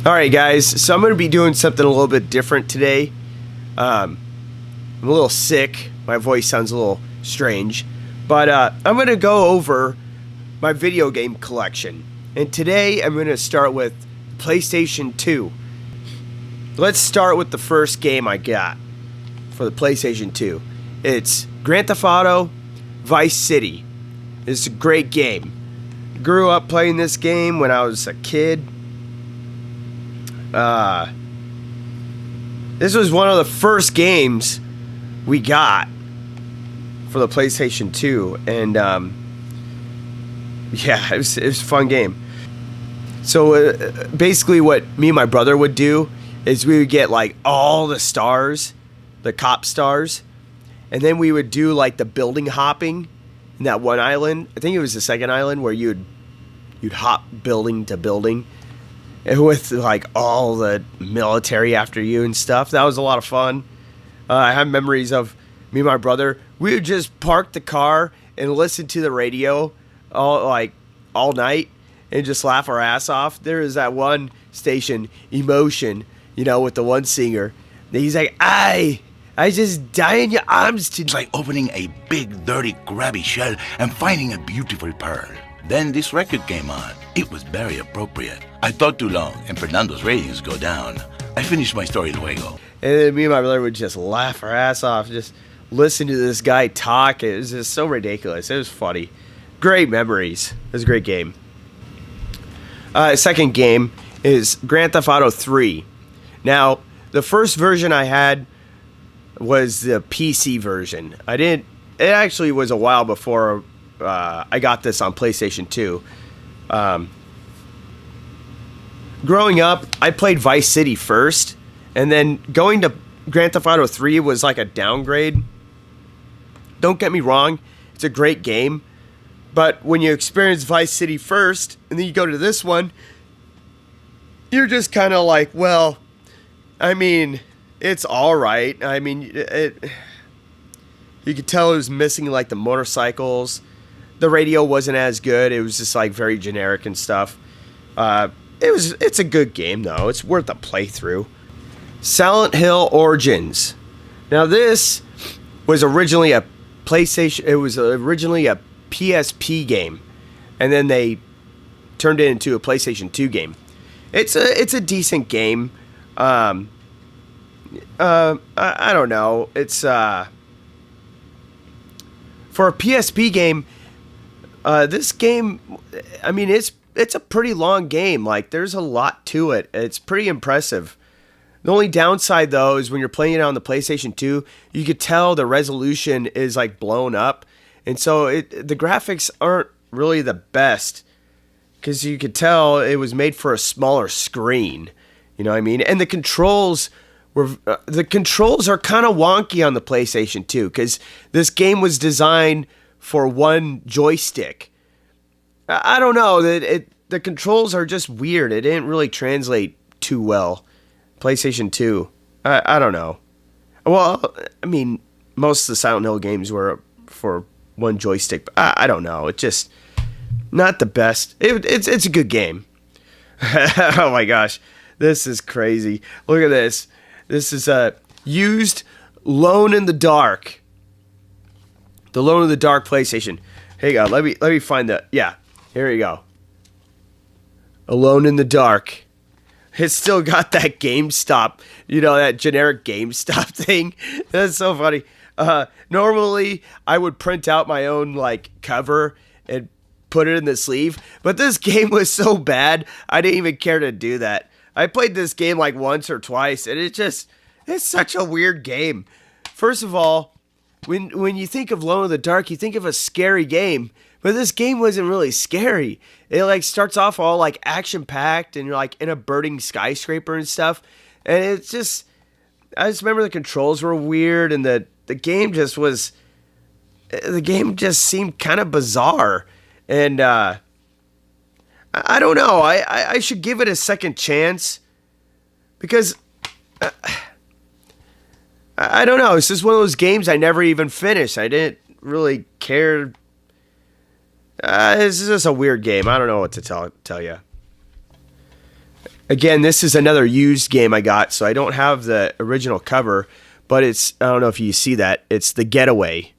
Alright guys, so I'm going to be doing something a little bit different today. I'm a little sick, my voice sounds a little strange, but I'm going to go over my video game collection. And today I'm going to start with PlayStation 2. Let's start with the first game I got for the PlayStation 2. It's Grand Theft Auto Vice City. It's a great game. Grew up playing this game when I was a kid. This was one of the first games we got for the PlayStation 2, and yeah, it was a fun game. So basically what me and my brother would do is we would get like all the stars, the cop stars, and then we would do like the building hopping in that one island. I think it was the second island where you'd hop building to building with like all the military after you and stuff. That was a lot of fun. I have memories of me and my brother. We would just park the car and listen to the radio all night and just laugh our ass off. There is that one station, Emotion, with the one singer. He's like, I just die in your arms tonight. It's like opening a big, dirty, grabby shell and finding a beautiful pearl. Then this record came on. It was very appropriate. I thought too long, and Fernando's ratings go down. I finished my story luego. And then me and my brother would just laugh our ass off, just listen to this guy talk. It was just so ridiculous. It was funny. Great memories. It was a great game. Second game is Grand Theft Auto 3. Now, the first version I had was the PC version. It actually was a while before I got this on PlayStation 2. Growing up, I played Vice City first, and then going to Grand Theft Auto 3 was like a downgrade. Don't get me wrong, it's a great game, but when you experience Vice City first, and then you go to this one, you're just kind of like, well, I mean, it's alright. I mean, you could tell it was missing like the motorcycles. The radio wasn't as good. It was just like very generic and stuff. It's a good game though. It's worth a playthrough. Silent Hill Origins. Now this was originally a PlayStation. It was originally a PSP game, and then they turned it into a PlayStation 2 game. It's a decent game. I don't know. It's for a PSP game. This game, I mean, it's a pretty long game. Like, there's a lot to it. It's pretty impressive. The only downside, though, is when you're playing it on the PlayStation 2, you could tell the resolution is, like, blown up. And so the graphics aren't really the best, because you could tell it was made for a smaller screen. You know what I mean? And the controls are kind of wonky on the PlayStation 2, because this game was designed for one joystick. I don't know. The controls are just weird. It didn't really translate too well. PlayStation 2. I don't know. Well, I mean, most of the Silent Hill games were for one joystick. But I don't know. It's just not the best. It's a good game. Oh my gosh. This is crazy. Look at this. This is used Lone in the Dark. The Lone in the Dark PlayStation. Hey, God, let me find that. Yeah, here you go. Alone in the Dark. It's still got that GameStop, that generic GameStop thing. That's so funny. Normally, I would print out my own cover and put it in the sleeve, but this game was so bad, I didn't even care to do that. I played this game once or twice, and it's such a weird game. First of all, when you think of Alone in the Dark, you think of a scary game, but this game wasn't really scary. It starts off all action packed, and you're in a burning skyscraper and stuff, and I just remember the controls were weird, and the game just seemed kind of bizarre, and I don't know. I should give it a second chance, because I don't know. It's just one of those games I never even finished. I didn't really care. It's just a weird game. I don't know what to tell you. Again, this is another used game I got, so I don't have the original cover, but it's, I don't know if you see that, it's the Getaway.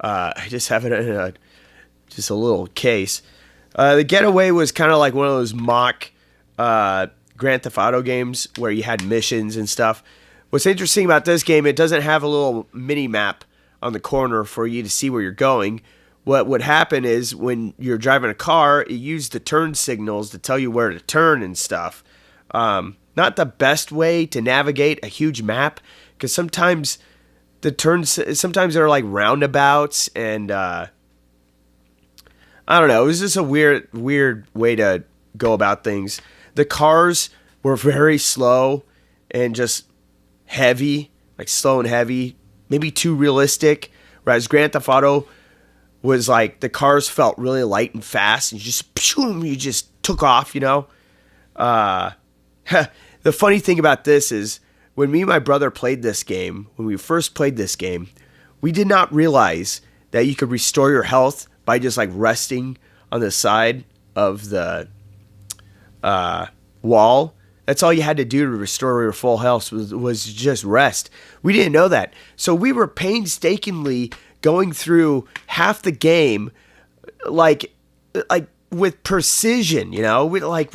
I just have it in just a little case. The Getaway was kind of like one of those mock Grand Theft Auto games where you had missions and stuff. What's interesting about this game, it doesn't have a little mini map on the corner for you to see where you're going. What would happen is when you're driving a car, you use the turn signals to tell you where to turn and stuff. Not the best way to navigate a huge map, because sometimes sometimes they're like roundabouts, and I don't know. It was just a weird way to go about things. The cars were very slow and just heavy, like slow and heavy, maybe too realistic. Whereas Grand Theft Auto was like the cars felt really light and fast, and you just took off, you know. The funny thing about this is when me and my brother played this game, when we first played this game, we did not realize that you could restore your health by just like resting on the side of the wall. That's all you had to do to restore your full health was just rest. We didn't know that. So we were painstakingly going through half the game like with precision, you know? We like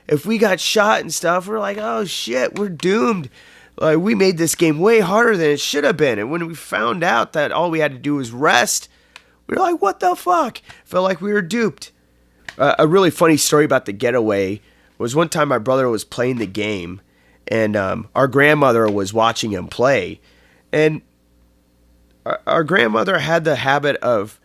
if we got shot and stuff, we're like, "Oh shit, we're doomed." Like we made this game way harder than it should have been. And when we found out that all we had to do was rest, we were like, "What the fuck?" Felt like we were duped. A really funny story about the Getaway was one time my brother was playing the game, and our grandmother was watching him play. And our grandmother had the habit of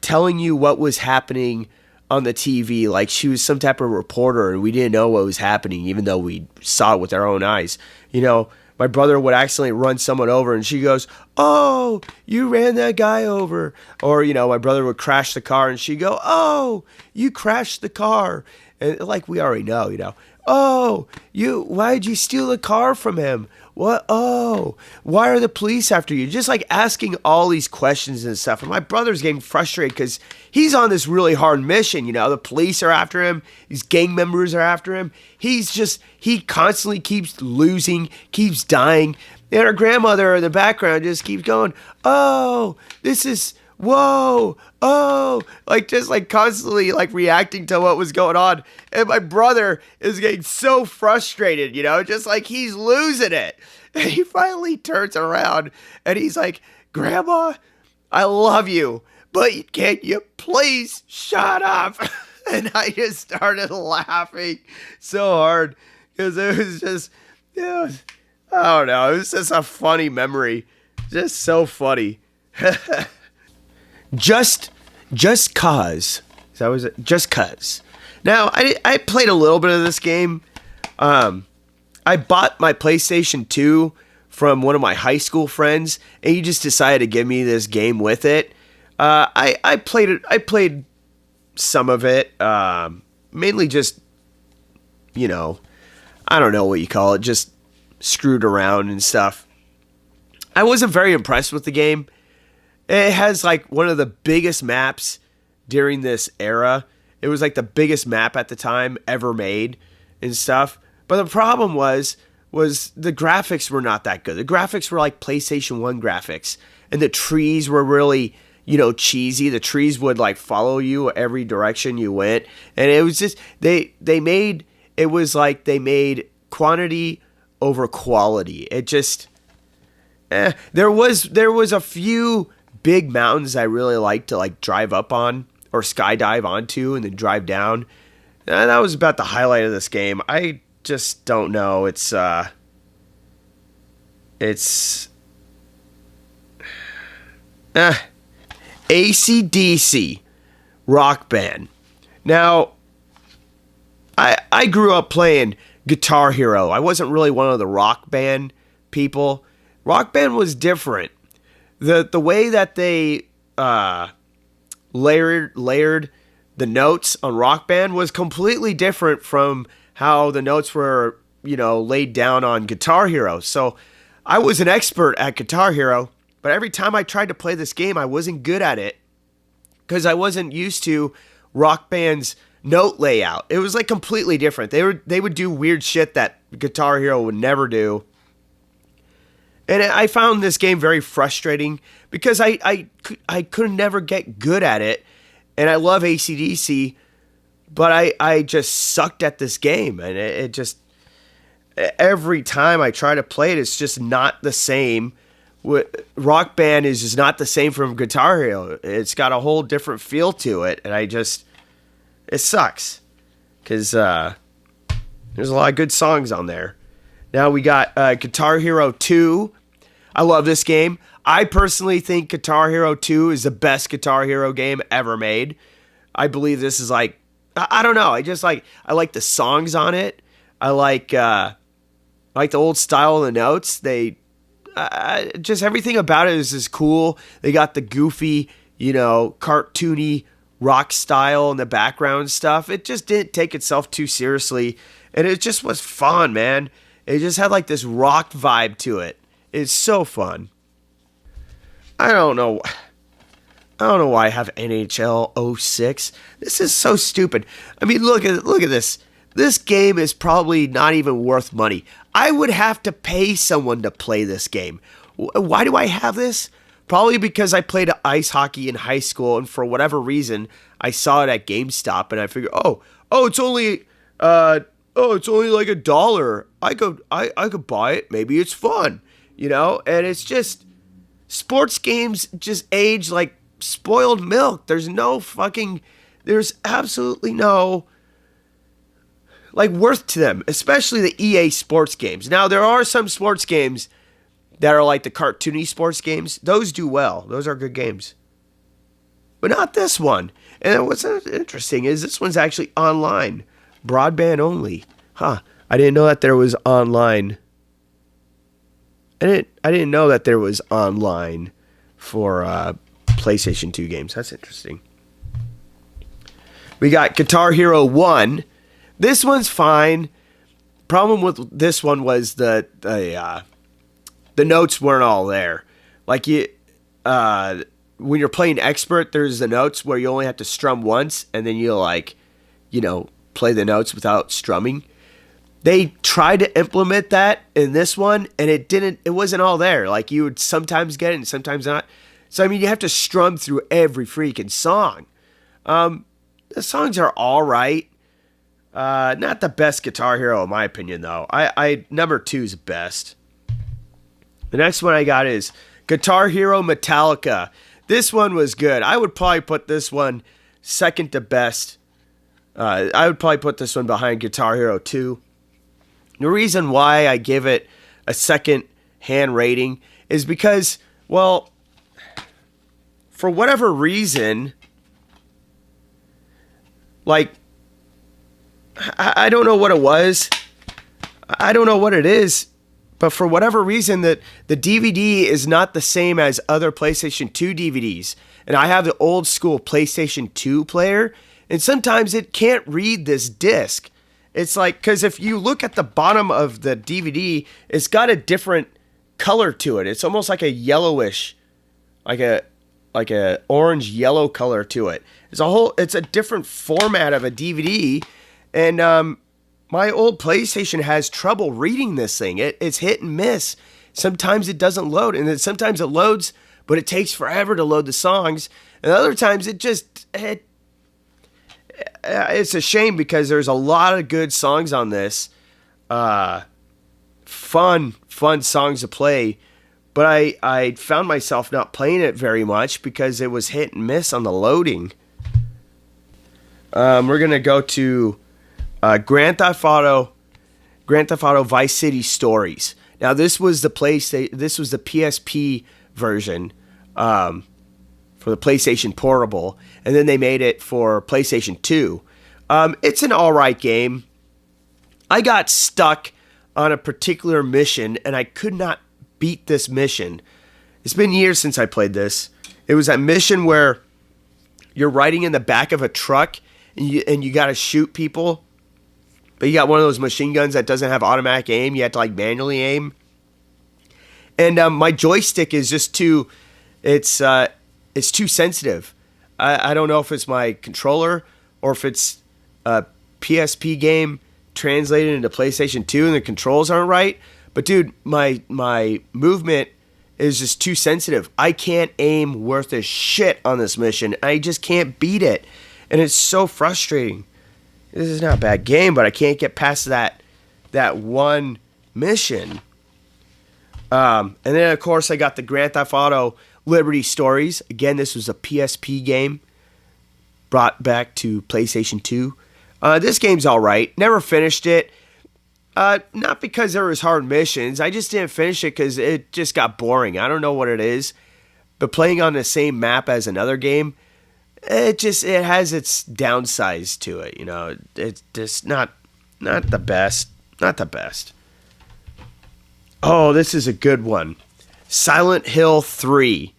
telling you what was happening on the TV, like she was some type of reporter, and we didn't know what was happening, even though we saw it with our own eyes. You know, my brother would accidentally run someone over, and she goes, "Oh, you ran that guy over." Or, you know, my brother would crash the car, and she'd go, "Oh, you crashed the car." And like we already know, you know, "Oh, why'd you steal the car from him? What? Oh, why are the police after you?" Just like asking all these questions and stuff. And my brother's getting frustrated because he's on this really hard mission. You know, the police are after him. These gang members are after him. He constantly keeps losing, keeps dying. And our grandmother in the background just keeps going, "Oh, this is, whoa, oh," like just like constantly like reacting to what was going on. And my brother is getting so frustrated, you know, just like he's losing it. And he finally turns around and he's like, "Grandma, I love you, but can't you please shut up?" And I just started laughing so hard because it was just, I don't know, it was just a funny memory. Just so funny. Just Cause. That was it. Just Cause. Now, I played a little bit of this game. I bought my PlayStation 2 from one of my high school friends, and he just decided to give me this game with it. I played it. I played some of it. Mainly just, you know, I don't know what you call it. Just screwed around and stuff. I wasn't very impressed with the game. It has like one of the biggest maps during this era. It was like the biggest map at the time ever made and stuff. But the problem was the graphics were not that good. The graphics were like PlayStation 1 graphics. And the trees were really, you know, cheesy. The trees would like follow you every direction you went. And it was just, they made quantity over quality. It just, there was a few big mountains I really like to like drive up on or skydive onto and then drive down. And that was about the highlight of this game. I just don't know. It's ACDC Rock Band. Now, I grew up playing Guitar Hero. I wasn't really one of the Rock Band people. Rock Band was different. The way that they layered the notes on Rock Band was completely different from how the notes were, you know, laid down on Guitar Hero. So I was an expert at Guitar Hero, but every time I tried to play this game, I wasn't good at it because I wasn't used to Rock Band's note layout. It was like completely different. They would do weird shit that Guitar Hero would never do. And I found this game very frustrating because I could never get good at it. And I love ACDC, but I just sucked at this game. And it just, every time I try to play it, it's just not the same. Rock Band is just not the same from Guitar Hero. It's got a whole different feel to it. And it sucks. Because there's a lot of good songs on there. Now we got Guitar Hero 2. I love this game. I personally think Guitar Hero 2 is the best Guitar Hero game ever made. I believe this is like, I don't know. I like the songs on it. I like the old style of the notes. Just everything about it is just cool. They got the goofy, cartoony rock style in the background stuff. It just didn't take itself too seriously. And it just was fun, man. It just had like this rock vibe to it. It's so fun. I don't know why I have NHL 06. This is so stupid. I mean, look at this. This game is probably not even worth money. I would have to pay someone to play this game. Why do I have this? Probably because I played ice hockey in high school, and for whatever reason, I saw it at GameStop, and I figured, it's only like $1. I could buy it. Maybe it's fun. And it's just, sports games just age like spoiled milk. There's absolutely no worth to them, especially the EA sports games. Now, there are some sports games that are like the cartoony sports games. Those do well. Those are good games. But not this one. And what's interesting is this one's actually online. Broadband only. I didn't know that there was online. I didn't know that there was online for PlayStation 2 games. That's interesting. We got Guitar Hero 1. This one's fine. Problem with this one was the notes weren't all there. Like when you're playing expert, there's the notes where you only have to strum once, and then you'll play the notes without strumming. They tried to implement that in this one, and it wasn't all there. Like, you would sometimes get it and sometimes not. So, I mean, you have to strum through every freaking song. The songs are all right. Not the best Guitar Hero, in my opinion, though. Number 2 is best. The next one I got is Guitar Hero Metallica. This one was good. I would probably put this one second to best. I would probably put this one behind Guitar Hero 2. The reason why I give it a second-hand rating is because, well, for whatever reason, like, I don't know what it was. I don't know what it is. But for whatever reason, the DVD is not the same as other PlayStation 2 DVDs. And I have the old school PlayStation 2 player, and sometimes it can't read this disc. It's like, because if you look at the bottom of the DVD, it's got a different color to it. It's almost like a yellowish, like a orange yellow color to it. It's a different format of a DVD, and my old PlayStation has trouble reading this thing. It's hit and miss. Sometimes it doesn't load, and then sometimes it loads, but it takes forever to load the songs. And other times it's a shame because there's a lot of good songs on this. Fun songs to play. But I found myself not playing it very much because it was hit and miss on the loading. We're going to go to Grand Theft Auto Vice City Stories. Now, this was the PSP version for the PlayStation Portable, and then they made it for PlayStation 2. It's an alright game. I got stuck on a particular mission, and I could not beat this mission. It's been years since I played this. It was that mission where you're riding in the back of a truck, and you got to shoot people, but you got one of those machine guns that doesn't have automatic aim. You have to manually aim. And my joystick is just too sensitive. I don't know if it's my controller or if it's PSP game translated into PlayStation 2 and the controls aren't right. But dude, my movement is just too sensitive. I can't aim worth a shit on this mission. I just can't beat it. And it's so frustrating. This is not a bad game, but I can't get past that one mission. And then, of course, I got the Grand Theft Auto Liberty Stories. Again, this was a PSP game brought back to PlayStation 2. This game's all right. Never finished it. Not because there was hard missions. I just didn't finish it because it just got boring. I don't know what it is. But playing on the same map as another game, it has its downsides to it. You know, it's just not the best. Not the best. Oh, this is a good one. Silent Hill 3.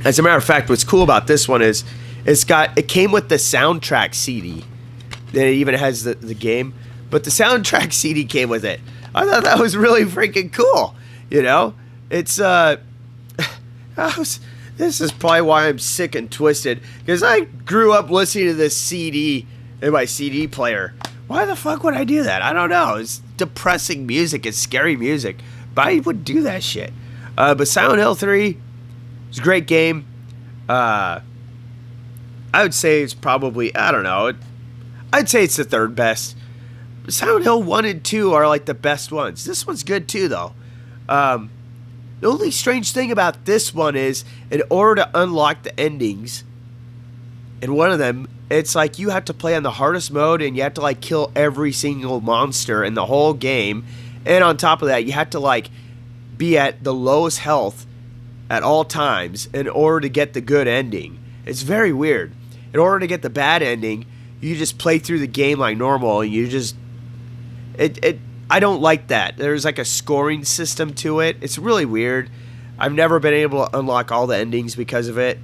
As a matter of fact, what's cool about this one is it came with the soundtrack CD. Then it even has the game. But the soundtrack CD came with it. I thought that was really freaking cool. You know? It's, this is probably why I'm sick and twisted. Because I grew up listening to this CD in my CD player. Why the fuck would I do that? I don't know. It's depressing music. It's scary music. But I would do that shit. But Silent Hill 3 is a great game. I would say it's probably, I don't know. I'd say it's the third best. Silent Hill 1 and 2 are like the best ones. This one's good too, though. The only strange thing about this one is, in order to unlock the endings, in one of them, it's like you have to play on the hardest mode and you have to like kill every single monster in the whole game. And on top of that, you have to like be at the lowest health at all times in order to get the good ending. It's very weird. In order to get the bad ending, you just play through the game like normal and you just... I don't like that. There's like a scoring system to it. It's really weird. I've never been able to unlock all the endings because of it.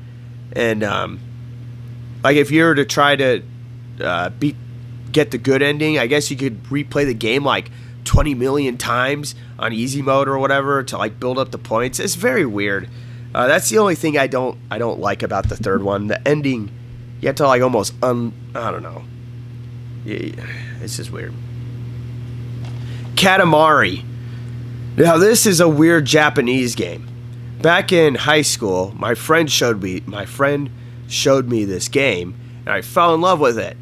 And like if you were to try to get the good ending, I guess you could replay the game like 20 million times on easy mode or whatever to like build up the points. It's very weird. That's the only thing I don't like about the third one. The ending, you have to like almost I don't know. Yeah, it's just weird. Katamari. Now this is a weird Japanese game. Back in high school, my friend showed me this game, and I fell in love with it.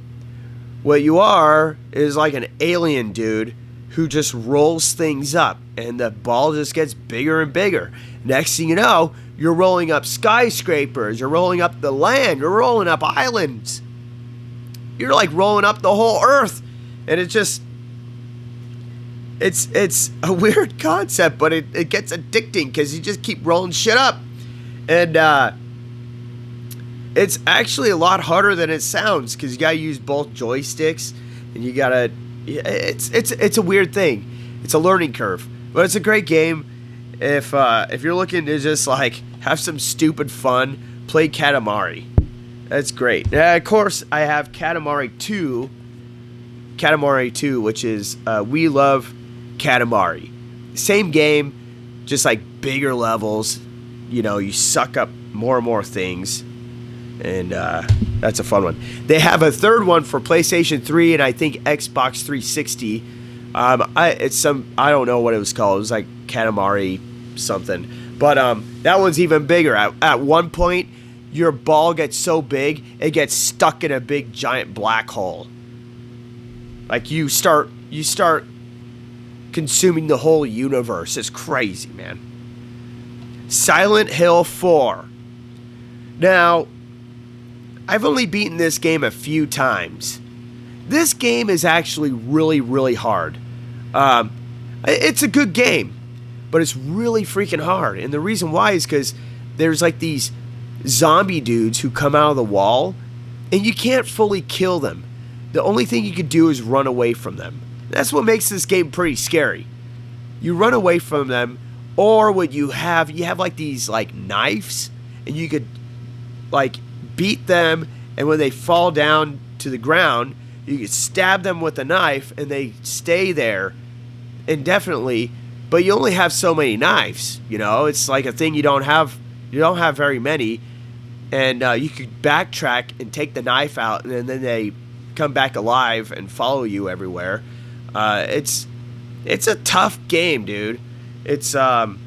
What you are is like an alien dude who just rolls things up, and the ball just gets bigger and bigger. Next thing you know, you're rolling up skyscrapers, you're rolling up the land, you're rolling up islands. You're like rolling up the whole earth, and it's a weird concept, but it gets addicting because you just keep rolling shit up. And it's actually a lot harder than it sounds because you gotta use both joysticks, and you gotta... It's a weird thing. It's a learning curve, but it's a great game. If you're looking to just like have some stupid fun, play Katamari. That's great. Now, of course, I have Katamari 2, which is We Love Katamari. Same game, just like bigger levels. You know, you suck up more and more things, and that's a fun one. They have a third one for PlayStation 3 and I think Xbox 360. I don't know what it was called. It was like Katamari something, but that one's even bigger. At one point, your ball gets so big it gets stuck in a big giant black hole. Like you start consuming the whole universe. It's crazy, man. Silent Hill 4. Now, I've only beaten this game a few times. This game is actually really, really hard. It's a good game, but it's really freaking hard. And the reason why is because there's like these zombie dudes who come out of the wall, and you can't fully kill them. The only thing you can do is run away from them. That's what makes this game pretty scary. You run away from them, or what you have like these like knives, and you could like beat them, and when they fall down to the ground, you could stab them with a knife, and they stay there indefinitely. But you only have so many knives, you know. It's like a thing you don't have very many, and you could backtrack and take the knife out, and then they come back alive and follow you everywhere. It's a tough game, dude. It's and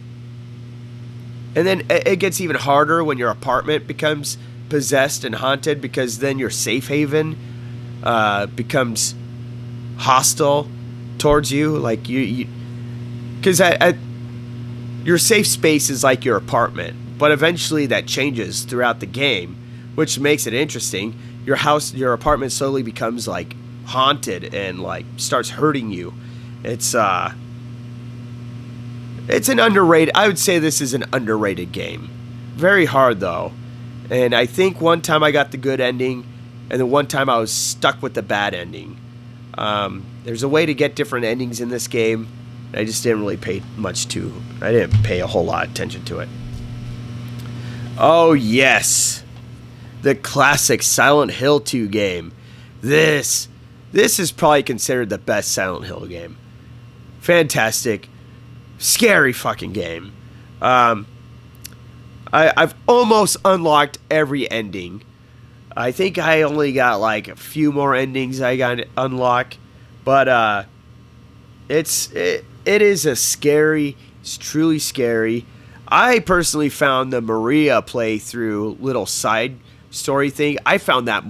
then it gets even harder when your apartment becomes possessed and haunted, because then your safe haven becomes hostile towards you. Like because your safe space is like your apartment, but eventually that changes throughout the game, which makes it interesting. Your apartment slowly becomes like haunted and like starts hurting you. It's an underrated. I would say this is an underrated game. Very hard though, and I think one time I got the good ending, and then one time I was stuck with the bad ending. There's a way to get different endings in this game. I just didn't really pay I didn't pay a whole lot of attention to it. Oh yes, the classic Silent Hill 2 game. This is probably considered the best Silent Hill game. Fantastic, scary fucking game. I've almost unlocked every ending. I think I only got like a few more endings I got to unlock, but it is it's truly scary. I personally found the Maria playthrough little side story thing, I found that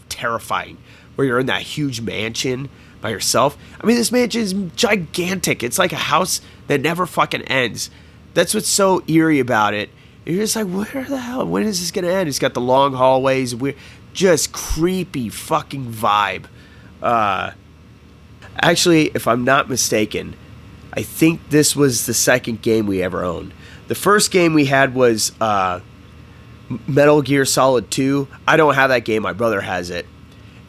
terrifying, where you're in that huge mansion by yourself. I mean, this mansion is gigantic. It's like a house that never fucking ends. That's what's so eerie about it. You're just like, where the hell? When is this gonna end? It's got the long hallways. Just creepy fucking vibe. Actually, if I'm not mistaken, I think this was the second game we ever owned. The first game we had was Metal Gear Solid 2. I don't have that game. My brother has it.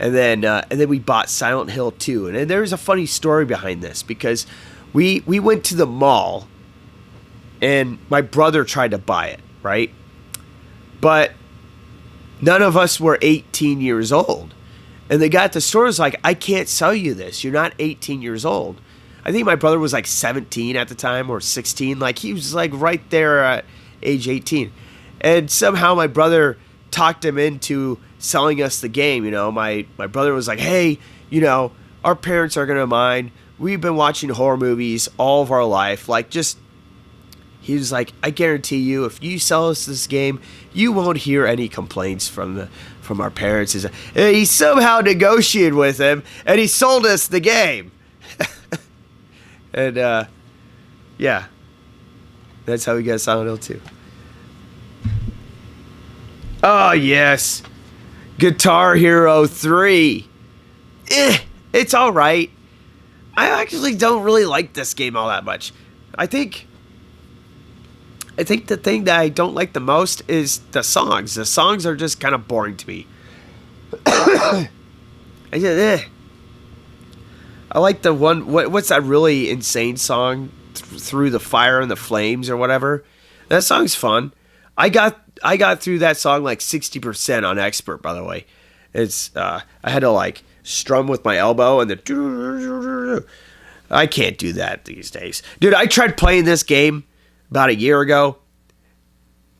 And then we bought Silent Hill 2. And there's a funny story behind this, because we went to the mall and my brother tried to buy it, right? But none of us were 18 years old. And the guy at the store was like, I can't sell you this. You're not 18 years old. I think my brother was like 17 at the time, or 16. Like, he was like right there at age 18. And somehow my brother talked him into selling us the game. You know, my brother was like, hey, you know, our parents are going to mind. We've been watching horror movies all of our life. Like, just, he was like, I guarantee you, if you sell us this game, you won't hear any complaints from our parents. And he somehow negotiated with him, and he sold us the game. And, yeah, that's how we got Silent Hill 2. Oh, yes. Guitar Hero 3. It's all right. I actually don't really like this game all that much. I think the thing that I don't like the most is the songs. The songs are just kind of boring to me. I like the one, what's that really insane song, Through the Fire and the Flames or whatever? That song's fun. I got through that song like 60% on expert, by the way. It's I had to like strum with my elbow and the I can't do that these days. Dude, I tried playing this game about a year ago.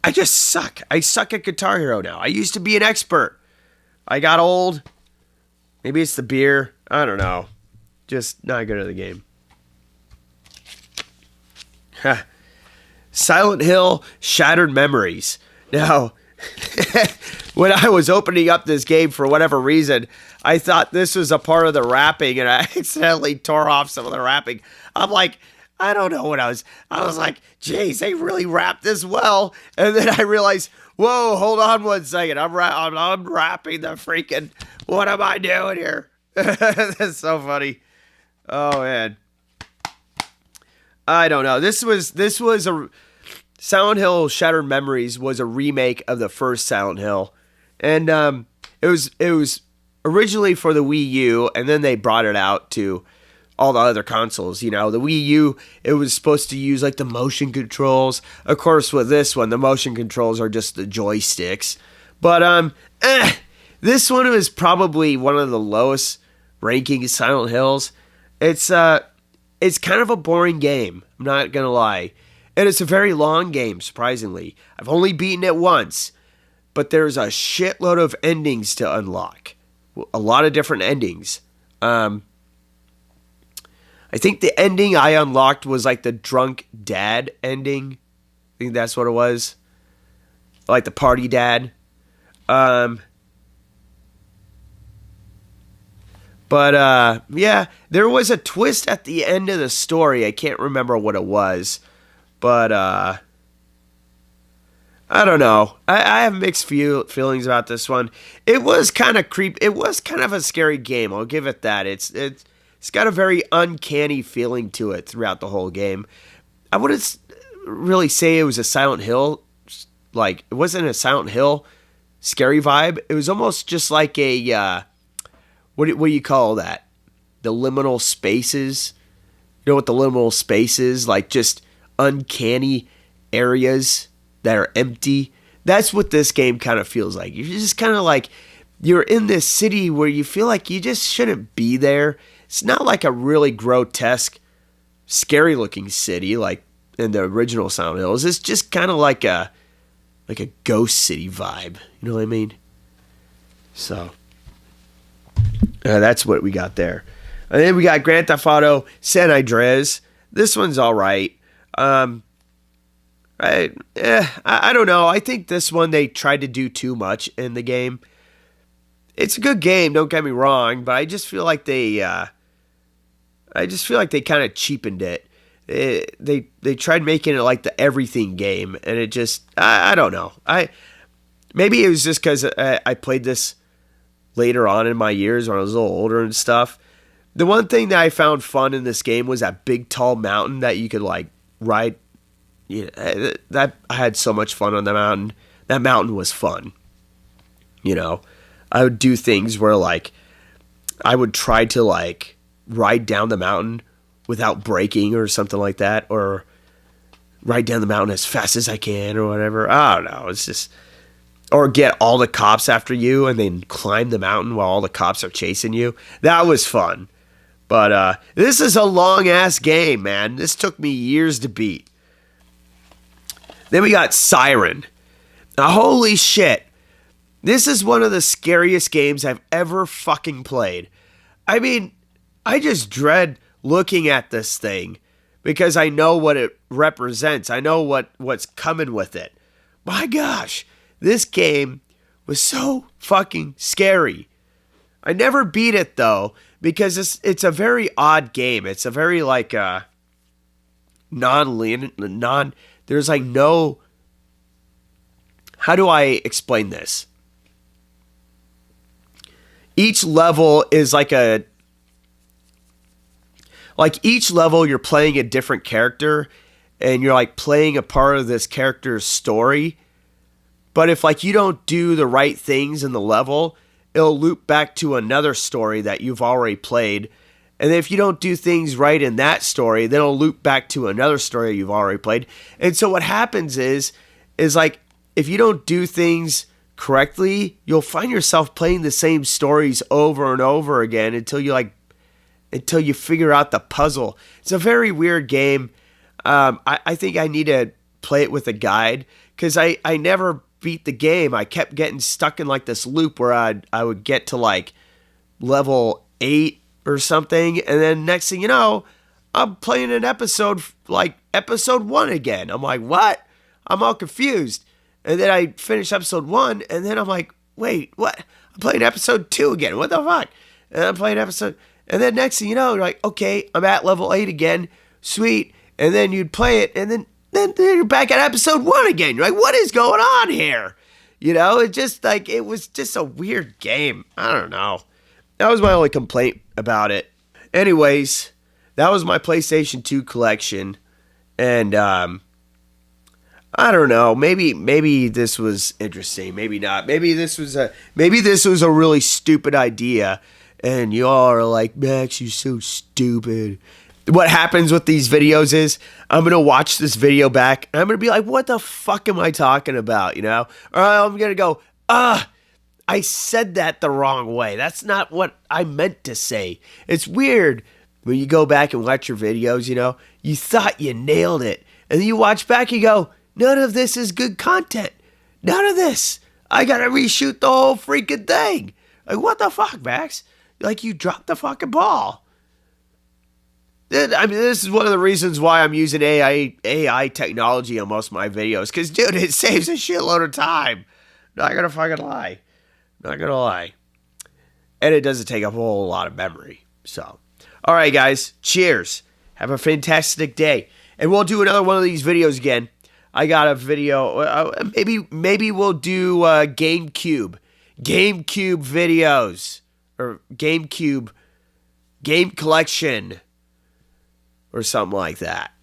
I just suck. I suck at Guitar Hero now. I used to be an expert. I got old. Maybe it's the beer. I don't know. Just not good at the game. Silent Hill Shattered Memories. Now, when I was opening up this game, for whatever reason, I thought this was a part of the wrapping, and I accidentally tore off some of the wrapping. I'm like, I don't know what I was like, geez, they really wrapped this well. And then I realized, whoa, hold on one second. I'm wrapping the freaking, what am I doing here? That's so funny. Oh, man. I don't know. This was a Silent Hill Shattered Memories was a remake of the first Silent Hill. And it was originally for the Wii U, and then they brought it out to all the other consoles. You know, the Wii U, it was supposed to use like the motion controls. Of course, with this one, the motion controls are just the joysticks. But this one was probably one of the lowest ranking Silent Hills. It's kind of a boring game, I'm not gonna lie. And it's a very long game, surprisingly. I've only beaten it once, but there's a shitload of endings to unlock. a lot of different endings. I think the ending I unlocked was like the drunk dad ending. I think that's what it was. Like the party dad. But yeah, there was a twist at the end of the story. I can't remember what it was. But I don't know. I have mixed feelings about this one. It was kind of creepy. It was kind of a scary game. I'll give it that. It's got a very uncanny feeling to it throughout the whole game. I wouldn't really say it was a Silent Hill. Like, it wasn't a Silent Hill scary vibe. It was almost just like a, what do you call that? The liminal spaces. You know what the liminal space is? Like, just uncanny areas that are empty. That's what this game kind of feels like. You're just kind of like, you're in this city where you feel like you just shouldn't be there. It's not like a really grotesque, scary looking city like in the original Silent Hills. It's just kind of like a ghost city vibe. You know what I mean? So that's what we got there. And then we got Grand Theft Auto San Andreas. This one's all right. I don't know. I think this one they tried to do too much in the game. It's a good game, don't get me wrong, but I just feel like they kind of cheapened it. They tried making it like the everything game, and it just I don't know. Maybe it was just because I played this later on in my years when I was a little older and stuff. The one thing that I found fun in this game was that big tall mountain that you could like ride. You know, that I had so much fun on the mountain. That mountain was fun. You know, I would do things where like I would try to like ride down the mountain without braking or something like that, or ride down the mountain as fast as I can or whatever. I don't know. It's just, or get all the cops after you and then climb the mountain while all the cops are chasing you. That was fun. But this is a long ass game, man. This took me years to beat. Then we got Siren. Now, holy shit. This is one of the scariest games I've ever fucking played. I mean, I just dread looking at this thing because I know what it represents. I know what's coming with it. My gosh, this game was so fucking scary. I never beat it though because it's a very odd game. It's a very like there's like no, how do I explain this? Each level is like each level you're playing a different character and you're like playing a part of this character's story. But if like you don't do the right things in the level, it'll loop back to another story that you've already played. And if you don't do things right in that story, then it'll loop back to another story you've already played. And so what happens is like if you don't do things correctly, you'll find yourself playing the same stories over and over again until you figure out the puzzle. It's a very weird game. I think I need to play it with a guide because I never beat the game. I kept getting stuck in like this loop where I would get to like level 8 or something, and then next thing you know, I'm playing an episode 1 again. I'm like, what? I'm all confused. And then I finish episode 1, and then I'm like, wait, what? I'm playing episode 2 again. What the fuck? And I'm playing episode, and then next thing you know, you're like, okay, I'm at level 8 again. Sweet. And then you'd play it, and then you're back at episode 1 again. You're like, what is going on here? You know, it was just a weird game. I don't know. That was my only complaint about it. Anyways, that was my PlayStation 2 collection. And, I don't know. Maybe this was interesting. Maybe not. Maybe this was a really stupid idea. And y'all are like, Max, you're so stupid. What happens with these videos is I'm going to watch this video back and I'm going to be like, what the fuck am I talking about? You know? Or I'm going to go, I said that the wrong way. That's not what I meant to say. It's weird when you go back and watch your videos, you know, you thought you nailed it. And then you watch back, you go, none of this is good content. None of this. I got to reshoot the whole freaking thing. Like, what the fuck, Max? Like, you dropped the fucking ball. I mean, this is one of the reasons why I'm using AI technology on most of my videos. Because, dude, it saves a shitload of time. Not gonna fucking lie. Not gonna lie. And it doesn't take up a whole lot of memory. So, all right, guys. Cheers. Have a fantastic day. And we'll do another one of these videos again. I got a video. Maybe we'll do GameCube videos. Or GameCube Game Collection. Or something like that.